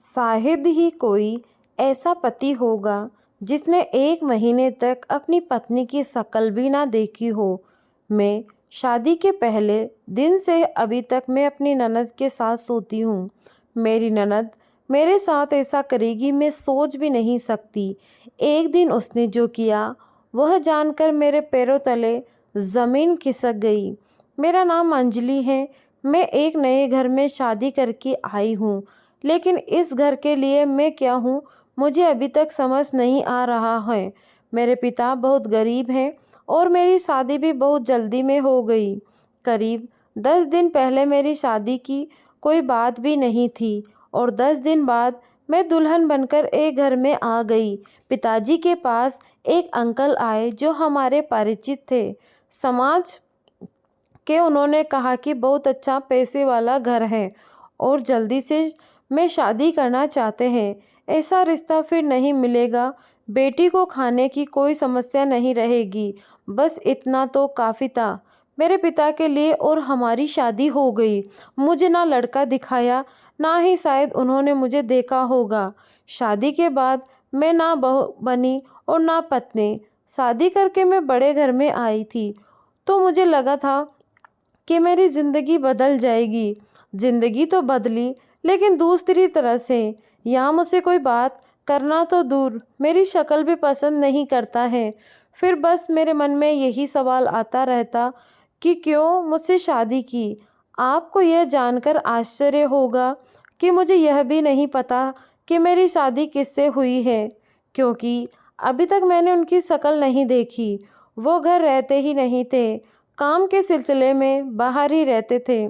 शायद ही कोई ऐसा पति होगा जिसने 1 महीने तक अपनी पत्नी की शक्ल भी ना देखी हो। मैं शादी के पहले दिन से अभी तक मैं अपनी ननद के साथ सोती हूँ। मेरी ननद मेरे साथ ऐसा करेगी मैं सोच भी नहीं सकती। एक दिन उसने जो किया वह जानकर मेरे पैरों तले ज़मीन खिसक गई। मेरा नाम अंजलि है। मैं एक नए घर में शादी करके आई हूँ, लेकिन इस घर के लिए मैं क्या हूँ मुझे अभी तक समझ नहीं आ रहा है। मेरे पिता बहुत गरीब हैं और मेरी शादी भी बहुत जल्दी में हो गई। करीब 10 दिन पहले मेरी शादी की कोई बात भी नहीं थी और 10 दिन बाद मैं दुल्हन बनकर एक घर में आ गई। पिताजी के पास एक अंकल आए जो हमारे परिचित थे। समाज के उन्होंने कहा कि बहुत अच्छा पैसे वाला घर है और जल्दी से में शादी करना चाहते हैं। ऐसा रिश्ता फिर नहीं मिलेगा। बेटी को खाने की कोई समस्या नहीं रहेगी। बस इतना तो काफ़ी था मेरे पिता के लिए और हमारी शादी हो गई। मुझे ना लड़का दिखाया, ना ही शायद उन्होंने मुझे देखा होगा। शादी के बाद मैं ना बहू बनी और ना पत्नी। शादी करके मैं बड़े घर में आई थी तो मुझे लगा था कि मेरी ज़िंदगी बदल जाएगी। ज़िंदगी तो बदली, लेकिन दूसरी तरह से। यहाँ मुझसे कोई बात करना तो दूर, मेरी शक्ल भी पसंद नहीं करता है। फिर बस मेरे मन में यही सवाल आता रहता कि क्यों मुझसे शादी की। आपको यह जानकर आश्चर्य होगा कि मुझे यह भी नहीं पता कि मेरी शादी किससे हुई है, क्योंकि अभी तक मैंने उनकी शक्ल नहीं देखी। वो घर रहते ही नहीं थे, काम के सिलसिले में बाहर ही रहते थे।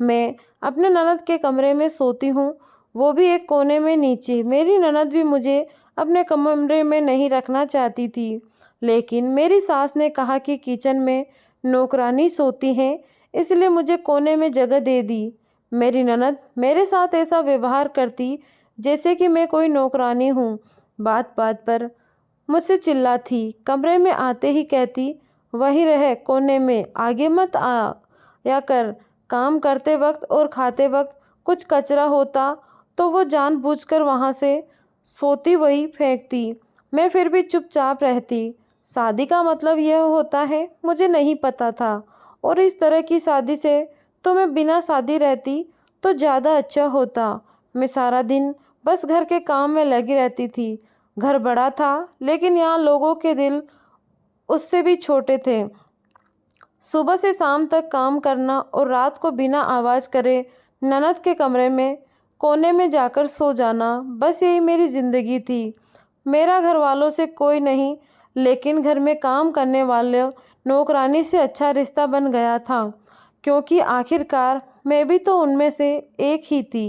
मैं अपने ननद के कमरे में सोती हूँ, वो भी एक कोने में नीचे। मेरी ननद भी मुझे अपने कमरे में नहीं रखना चाहती थी, लेकिन मेरी सास ने कहा कि किचन में नौकरानी सोती हैं, इसलिए मुझे कोने में जगह दे दी। मेरी ननद मेरे साथ ऐसा व्यवहार करती जैसे कि मैं कोई नौकरानी हूँ। बात बात पर मुझसे चिल्लाती, कमरे में आते ही कहती, वहीं रह कोने में, आगे मत आ या कर। काम करते वक्त और खाते वक्त कुछ कचरा होता तो वो जानबूझकर वहाँ से सोती वही फेंकती। मैं फिर भी चुपचाप रहती। शादी का मतलब यह होता है मुझे नहीं पता था, और इस तरह की शादी से तो मैं बिना शादी रहती तो ज़्यादा अच्छा होता। मैं सारा दिन बस घर के काम में लगी रहती थी। घर बड़ा था, लेकिन यहाँ लोगों के दिल उससे भी छोटे थे। सुबह से शाम तक काम करना और रात को बिना आवाज़ करे ननद के कमरे में कोने में जाकर सो जाना, बस यही मेरी ज़िंदगी थी। मेरा घर वालों से कोई नहीं, लेकिन घर में काम करने वाले नौकरानी से अच्छा रिश्ता बन गया था, क्योंकि आखिरकार मैं भी तो उनमें से एक ही थी।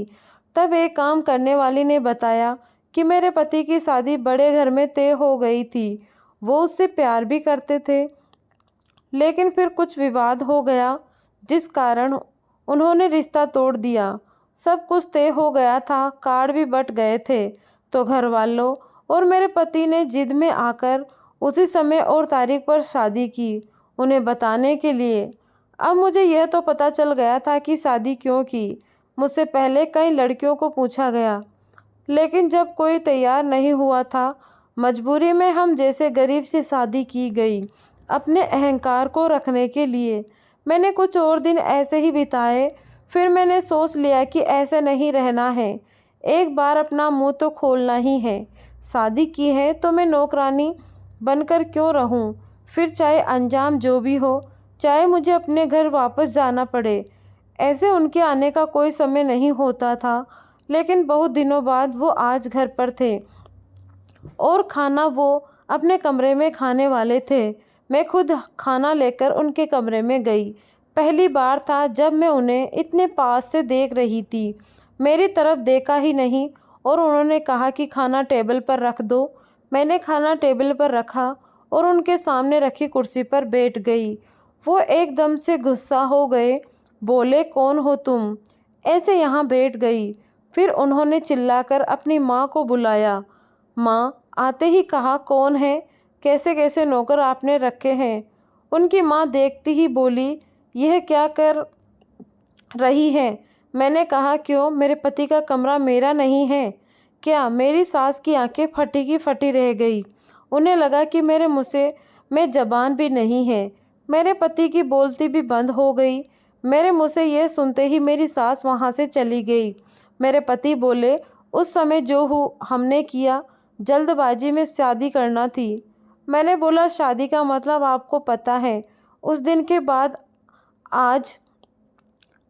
तब एक काम करने वाली ने बताया कि मेरे पति की शादी बड़े घर में तय हो गई थी। वो उससे प्यार भी करते थे, लेकिन फिर कुछ विवाद हो गया जिस कारण उन्होंने रिश्ता तोड़ दिया। सब कुछ तय हो गया था, कार्ड भी बट गए थे, तो घर वालों और मेरे पति ने जिद में आकर उसी समय और तारीख पर शादी की, उन्हें बताने के लिए। अब मुझे यह तो पता चल गया था कि शादी क्यों की। मुझसे पहले कई लड़कियों को पूछा गया, लेकिन जब कोई तैयार नहीं हुआ था, मजबूरी में हम जैसे गरीब से शादी की गई, अपने अहंकार को रखने के लिए। मैंने कुछ और दिन ऐसे ही बिताए, फिर मैंने सोच लिया कि ऐसे नहीं रहना है, एक बार अपना मुंह तो खोलना ही है। शादी की है तो मैं नौकरानी बनकर क्यों रहूं, फिर चाहे अंजाम जो भी हो, चाहे मुझे अपने घर वापस जाना पड़े। ऐसे उनके आने का कोई समय नहीं होता था, लेकिन बहुत दिनों बाद वो आज घर पर थे और खाना वो अपने कमरे में खाने वाले थे। मैं खुद खाना लेकर उनके कमरे में गई। पहली बार था जब मैं उन्हें इतने पास से देख रही थी। मेरी तरफ देखा ही नहीं और उन्होंने कहा कि खाना टेबल पर रख दो। मैंने खाना टेबल पर रखा और उनके सामने रखी कुर्सी पर बैठ गई। वो एकदम से गुस्सा हो गए, बोले, कौन हो तुम, ऐसे यहाँ बैठ गई। फिर उन्होंने चिल्लाकर अपनी माँ को बुलाया। माँ आते ही कहा, कौन है, कैसे कैसे नौकर आपने रखे हैं। उनकी माँ देखती ही बोली, यह क्या कर रही है। मैंने कहा, क्यों? मेरे पति का कमरा मेरा नहीं है क्या? मेरी सास की आंखें फटी की फटी रह गई। उन्हें लगा कि मेरे मुँह से में ज़बान भी नहीं है। मेरे पति की बोलती भी बंद हो गई। मेरे मुँह से यह सुनते ही मेरी सास वहाँ से चली गई। मेरे पति बोले, उस समय जो हमने किया, जल्दबाजी में शादी करना थी। मैंने बोला, शादी का मतलब आपको पता है। उस दिन के बाद आज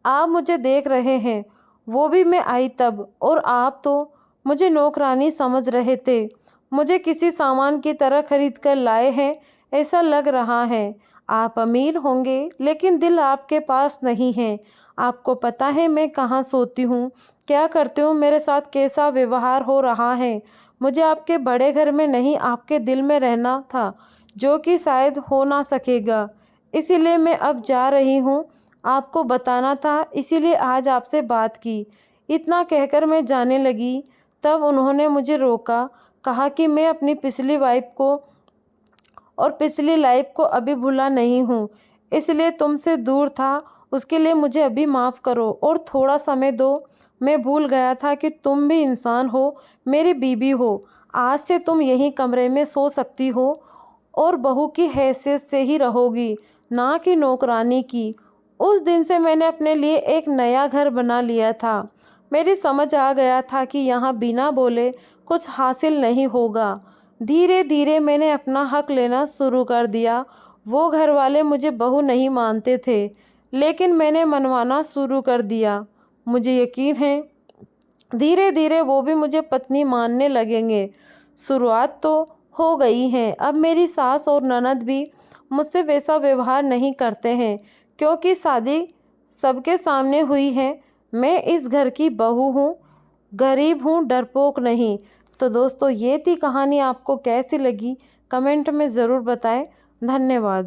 आप मुझे देख रहे हैं, वो भी मैं आई तब, और आप तो मुझे नौकरानी समझ रहे थे। मुझे किसी सामान की तरह खरीद कर लाए हैं, ऐसा लग रहा है। आप अमीर होंगे, लेकिन दिल आपके पास नहीं है। आपको पता है मैं कहाँ सोती हूँ, क्या करती हूँ, मेरे साथ कैसा व्यवहार हो रहा है। मुझे आपके बड़े घर में नहीं, आपके दिल में रहना था, जो कि शायद हो ना सकेगा। इसीलिए मैं अब जा रही हूँ, आपको बताना था, इसीलिए आज आपसे बात की। इतना कहकर मैं जाने लगी, तब उन्होंने मुझे रोका, कहा कि मैं अपनी पिछली वाइफ को और पिछली लाइफ को अभी भूला नहीं हूँ, इसलिए तुमसे दूर था, उसके लिए मुझे अभी माफ़ करो और थोड़ा समय दो। मैं भूल गया था कि तुम भी इंसान हो, मेरी बीवी हो। आज से तुम यहीं कमरे में सो सकती हो और बहू की हैसियत से ही रहोगी, ना कि नौकरानी की। उस दिन से मैंने अपने लिए एक नया घर बना लिया था। मेरी समझ आ गया था कि यहाँ बिना बोले कुछ हासिल नहीं होगा। धीरे धीरे मैंने अपना हक लेना शुरू कर दिया। वो घर वाले मुझे बहू नहीं मानते थे, लेकिन मैंने मनवाना शुरू कर दिया। मुझे यकीन है धीरे धीरे वो भी मुझे पत्नी मानने लगेंगे। शुरुआत तो हो गई है। अब मेरी सास और ननद भी मुझसे वैसा व्यवहार नहीं करते हैं, क्योंकि शादी सबके सामने हुई है। मैं इस घर की बहू हूँ, गरीब हूँ, डरपोक नहीं। तो दोस्तों, ये थी कहानी। आपको कैसी लगी कमेंट में ज़रूर बताएं। धन्यवाद।